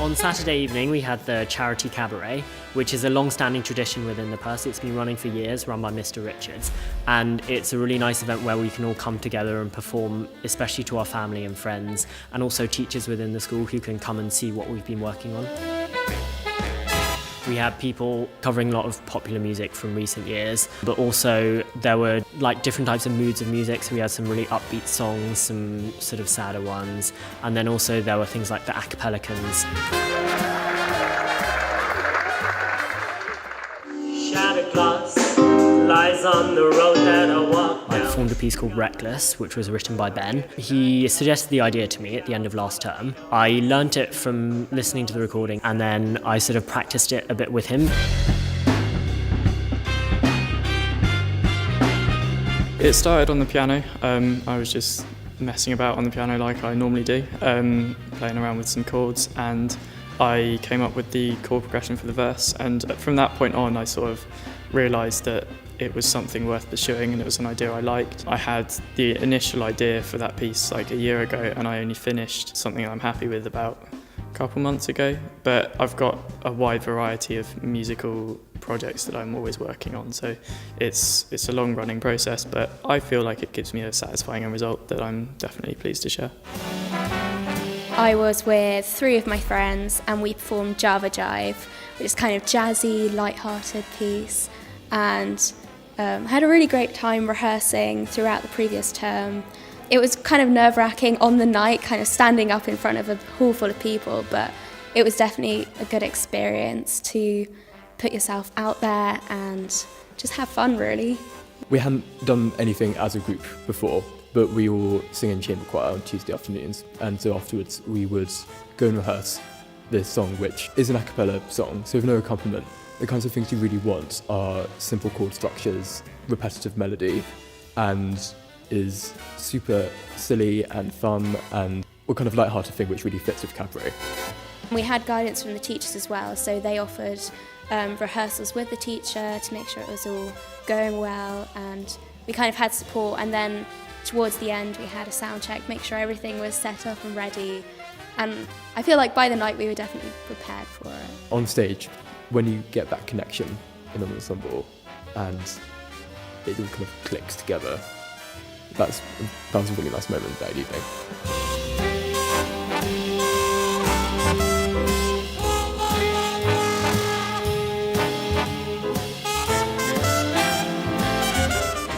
On Saturday evening we had the charity Cabaret, which is a long-standing tradition within the Perse. It's been running for years, run by Mr. Richards, and it's a really nice event where we can all come together and perform, especially to our family and friends, and also teachers within the school who can come and see what we've been working on. We had people covering a lot of popular music from recent years, but also there were like different types of moods of music. So we had some really upbeat songs, some sort of sadder ones, and then also there were things like the acapellicans. Shattered glass lies on the road that I walk down. I performed a piece called Reckless, which was written by Ben. He suggested the idea to me at the end of last term. I learnt it from listening to the recording, and then I sort of practiced it a bit with him. It started on the piano. I was just messing about on the piano like I normally do, playing around with some chords, and I came up with the chord progression for the verse, and from that point on I sort of realised that it was something worth pursuing and it was an idea I liked. I had the initial idea for that piece like a year ago, and I only finished something I'm happy with about a couple months ago, but I've got a wide variety of musical projects that I'm always working on, so it's a long running process, but I feel like it gives me a satisfying end result that I'm definitely pleased to share. I was with 3 of my friends and we performed Java Jive, which is kind of jazzy, light-hearted piece, and had a really great time rehearsing throughout the previous term. It was kind of nerve-wracking on the night, kind of standing up in front of a hall full of people, but it was definitely a good experience to put yourself out there and just have fun, really. We hadn't done anything as a group before, but we all sing in chamber choir on Tuesday afternoons, and so afterwards we would go and rehearse this song, which is an a cappella song, so with no accompaniment. The kinds of things you really want are simple chord structures, repetitive melody, and is super silly and fun and a kind of light-hearted thing which really fits with Cabaret. We had guidance from the teachers as well, so they offered rehearsals with the teacher to make sure it was all going well, and we kind of had support, and then towards the end we had a sound check, make sure everything was set up and ready, and I feel like by the night we were definitely prepared for it. On stage, when you get that connection in an ensemble and it all kind of clicks together, that was a really nice moment that evening.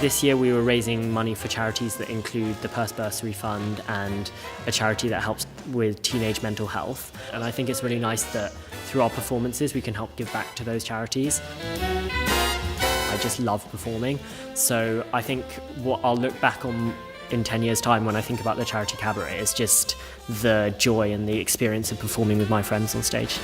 This year we were raising money for charities that include the Perse Bursary Fund and a charity that helps with teenage mental health. And I think it's really nice that through our performances we can help give back to those charities. I just love performing, so I think what I'll look back on in 10 years' time when I think about the charity Cabaret is just the joy and the experience of performing with my friends on stage.